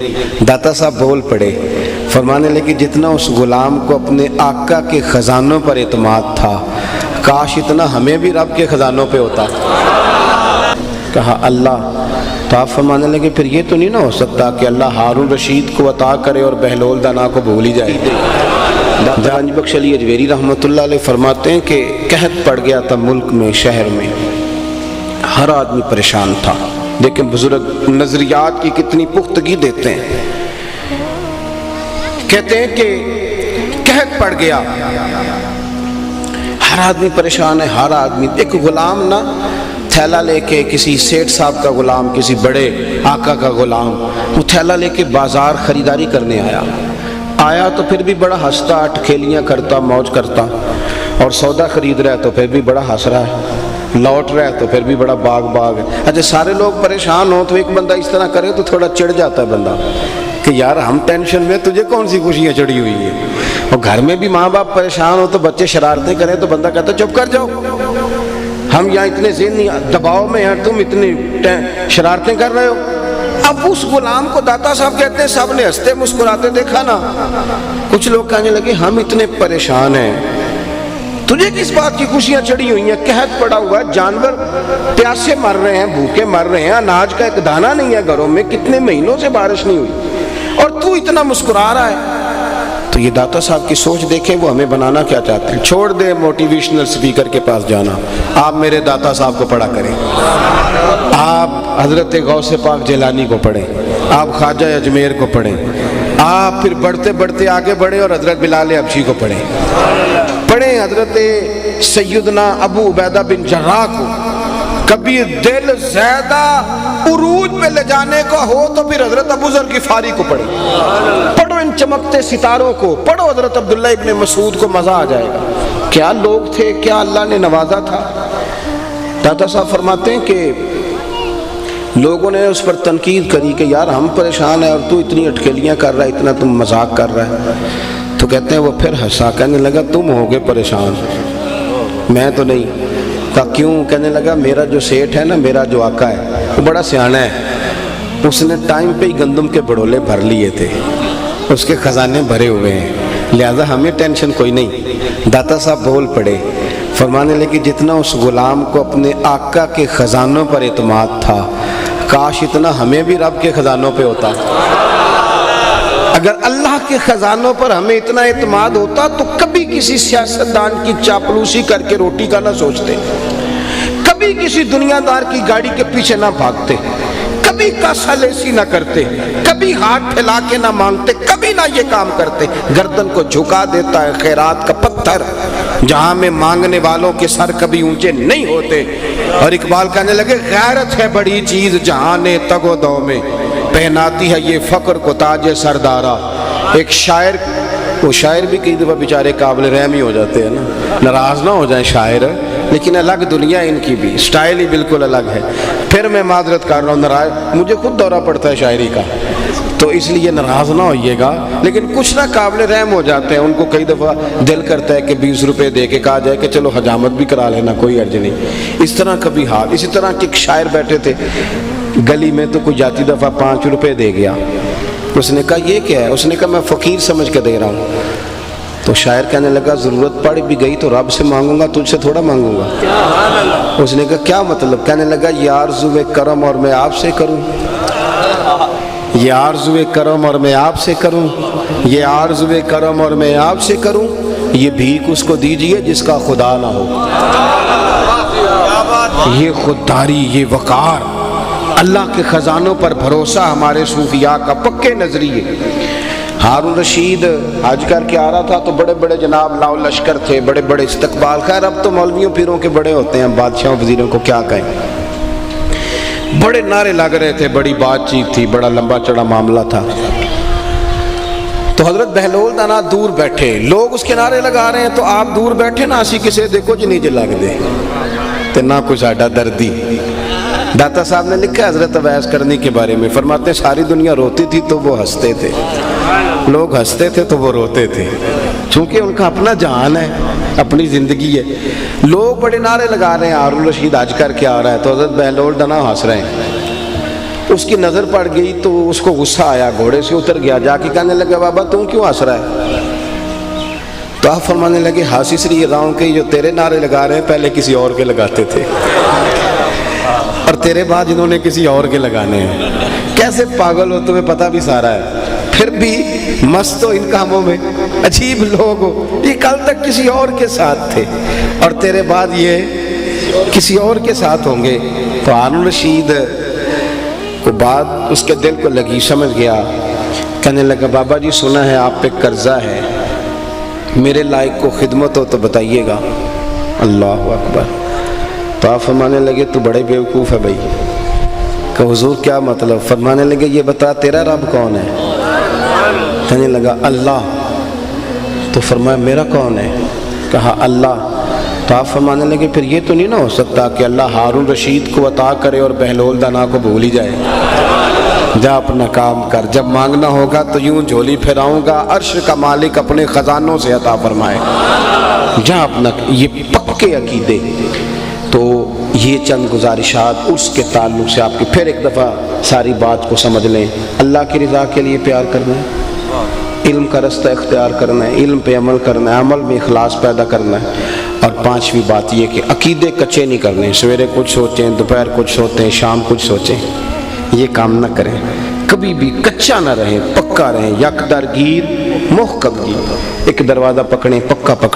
दाता साहब बोल पड़े, फरमाने लगे जितना उस गुलाम को अपने आका के ख़जानों पर एतमाद था, काश इतना हमें भी रब के ख़जानों पे होता। कहा अल्लाह। तो आप फरमाने लगे फिर ये तो नहीं ना हो सकता कि अल्लाह हारून रशीद को अता करे और बहलोल दाना को भूल ही जाए। दानिश बख्श अली अजमेरी रहमतुल्लाह अलैह फरमाते हैं कि कहत पड़ गया था मुल्क में, शहर में, हर आदमी परेशान था। लेकिन बुजुर्ग नजरियात की कितनी पुख्तगी देते हैं। कहते हैं कि कहत पड़ गया, हर आदमी परेशान है, हर आदमी। एक गुलाम ना थैला लेके, किसी सेठ साहब का गुलाम, किसी बड़े आका का गुलाम, वो थैला लेके बाजार खरीदारी करने आया तो फिर भी बड़ा हंसता, अटखेलियाँ करता, मौज करता, और सौदा खरीद रहा है तो फिर भी बड़ा हंस रहा है, लौट रहा है तो फिर भी बड़ा बाग है। अच्छा, सारे लोग परेशान हो तो एक बंदा इस तरह करे तो थोड़ा चिढ़ जाता है बंदा कि यार हम टेंशन में, तुझे कौन सी खुशियाँ चढ़ी हुई है। और घर में भी माँ बाप परेशान हो तो बच्चे शरारतें करें तो बंदा कहता चुप कर जाओ, हम यहाँ इतने ज़िहनी दबाव में हैं, तुम इतनी शरारतें कर रहे हो। अब उस गुलाम को दाता साहब कहते हैं सब ने हंसते मुस्कुराते देखा ना। कुछ लोग कहने लगे हम इतने परेशान हैं, तुझे किस बात की खुशियां चढ़ी हुई हैं। कहत पड़ा हुआ है, जानवर प्यासे मर रहे हैं, भूखे मर रहे हैं, अनाज का एक दाना नहीं है घरों में, कितने महीनों से बारिश नहीं हुई, और तू इतना मुस्कुरा रहा है। तो ये दाता साहब की सोच देखें, वो हमें बनाना क्या चाहते हैं। छोड़ दे मोटिवेशनल स्पीकर के पास जाना, आप मेरे दाता साहब को पढ़ा करें, आप हजरत गौसे पाक जिलानी को पढ़ें, आप ख्वाजा अजमेर को पढ़ें, आप फिर बढ़ते बढ़ते आगे बढ़े और हजरत बिलाल हबशी को पढ़ें, हजरत सैयदना अबू उबैदा बिन जर्राह को। कभी दिल ज्यादा उरूज पे ले जाने का हो तो फिर हजरत अबू ज़र गिफारी को पढ़ो इन चमकते सितारों को, पढ़ो हजरत अब्दुल्ला इब्ने मसूद को, मजा आ जाएगा। क्या लोग थे, क्या अल्लाह ने नवाजा था। दाता साहब फरमाते हैं कि लोगों ने उस पर तनकीद करी कि यार हम परेशान हैं और तू इतनी अटकेलियाँ कर रहा है, इतना तुम मजाक कर रहा है। तो कहते हैं वो फिर हंसा, कहने लगा तुम होगे परेशान, मैं तो नहीं। कहा क्यों। कहने लगा मेरा जो सेठ है ना, मेरा जो आका है वो बड़ा सियाना है, उसने टाइम पे ही गंदम के बड़ोले भर लिए थे, उसके खजाने भरे हुए हैं, लिहाजा हमें टेंशन कोई नहीं। दाता साहब बोल पड़े, फरमाने लगे जितना उस गुलाम को अपने आका के खजानों पर एतमाद था, काश इतना हमें भी रब के खजानों पे होता। अगर अल्लाह के खजानों पर हमें इतना एतमाद होता तो कभी किसी सियासतदान की चापलूसी करके रोटी का ना सोचते, कभी किसी दुनियादार की गाड़ी के पीछे ना भागते, कभी कासालेसी ना करते, कभी हाथ फैला के ना मांगते, कभी ना ये काम करते। गर्दन को झुका देता है खैरात का पत्थर, जहां में मांगने वालों के सर कभी ऊंचे नहीं होते। और इकबाल कहने लगे गैरत है बड़ी चीज जहां ने तगो दो में, पहनाती है ये फक्र को ताजे सरदारा। एक शायर, वो शायर भी कई दफ़ा बेचारे काबिल रहम ही हो जाते हैं ना, नाराज़ ना हो जाए शायर, लेकिन अलग दुनिया इनकी भी, स्टाइल ही बिल्कुल अलग है। फिर मैं माजरत कर रहा हूँ, नाराज मुझे खुद दौरा पड़ता है शायरी का, तो इसलिए नाराज़ ना होइएगा। लेकिन कुछ ना काबिल रहम हो जाते हैं, उनको कई दफ़ा दिल करता है कि 20 रुपये दे के कहा जाए कि चलो हजामत भी करा लेना, कोई अर्ज नहीं। इस तरह कभी हाल। इसी तरह के एक शायर बैठे थे गली में, तो कोई जाती दफ़ा 5 रुपये दे गया। उसने कहा ये क्या है। उसने कहा मैं फ़कीर समझ के दे रहा हूँ। तो शायर कहने लगा ज़रूरत पड़ भी गई तो रब से मांगूंगा, तुझसे थोड़ा मांगूंगा। उसने कहा क्या मतलब। कहने लगा यार जुए करम और मैं आपसे करूँ, ये आरज़ुए करम और मैं आपसे करूं, ये आरज़ुए करम और मैं आपसे करूं, ये भीख उसको दीजिए जिसका खुदा ना हो। ये खुददारी, ये वकार, अल्लाह के ख़जानों पर भरोसा हमारे सूफिया का पक्के नजरिए। हारून रशीद हज करके आ रहा था तो बड़े बड़े जनाब लाओ लश्कर थे, बड़े बड़े इस्तकबाल। खैर अब तो मौलवियों पीरों के बड़े होते हैं, बादशाहों वजीरों को क्या कहें। बड़े नारे लग रहे थे, बड़ी बातचीत थी, बड़ा लंबा चौड़ा मामला था। तो हजरत बहलोल दाना दूर बैठे, लोग उसके नारे लगा रहे हैं तो आप दूर बैठे ना, असी किसे देखो जी नीचे लग दे ते ना कोई साडा दर्दी। दाता साहब ने लिखा हजरत अवैस करनी के बारे में, फरमाते सारी दुनिया रोती थी तो वो हंसते थे, लोग हंसते थे तो वो रोते थे, चूंकि उनका अपना जान है, अपनी ज़िंदगी है। लोग बड़े नारे लगा रहे हैं हारून रशीद हज करके आ रहा है, तो हजरत बहलोल दाना हंस रहे हैं। اس کی نظر پڑ گئی تو اس کو غصہ آیا، گھوڑے سے اتر گیا، جا کے کہنے لگا بابا تم کیوں ہنس رہا ہے؟ تو آپ فرمانے لگے ہنس اس لیے رہا ہوں کہ جو تیرے نعرے لگا رہے ہیں پہلے کسی اور کے لگاتے تھے، اور تیرے بعد انہوں نے کسی اور کے لگانے ہیں۔ کیسے پاگل ہو، تمہیں پتہ بھی سارا ہے، پھر بھی مست ہو ان کاموں میں، عجیب لوگ ہو، یہ کل تک کسی اور کے ساتھ تھے اور تیرے بعد یہ کسی اور کے ساتھ ہوں گے۔ تو ہارون رشید کو بات اس کے دل کو لگی، سمجھ گیا، کہنے لگا بابا جی سنا ہے آپ پہ قرضہ ہے، میرے لائق کو خدمت ہو تو بتائیے گا۔ اللہ اکبر۔ تو آپ فرمانے لگے تو بڑے بیوقوف ہے بھائی۔ کہ حضور کیا مطلب؟ فرمانے لگے یہ بتا تیرا رب کون ہے؟ کہنے لگا اللہ۔ تو فرمایا میرا کون ہے؟ کہا اللہ۔ تو آپ فرمانے لگے پھر یہ تو نہیں نہ ہو سکتا کہ اللہ ہارون رشید کو عطا کرے اور بہلول دانا کو بھول ہی جائے؟ جا اپنا کام کر، جب مانگنا ہوگا تو یوں جھولی پھیراؤں گا، عرش کا مالک اپنے خزانوں سے عطا فرمائے۔ جا اپنا، یہ پکے عقیدے۔ تو یہ چند گزارشات اس کے تعلق سے آپ کی، پھر ایک دفعہ ساری بات کو سمجھ لیں۔ اللہ کی رضا کے لیے پیار کرنا ہے، علم کا رستہ اختیار کرنا ہے، علم پہ عمل کرنا ہے، عمل میں اخلاص پیدا کرنا ہے، اور پانچویں بات یہ کہ عقیدے کچے نہیں کرنے، سویرے کچھ سوچیں، دوپہر کچھ سوچیں، شام کچھ سوچیں، یہ کام نہ کریں، کبھی بھی کچا نہ رہیں، پکا رہیں، یک درگیر محکم گیر، ایک دروازہ پکڑیں پکا پکڑیں۔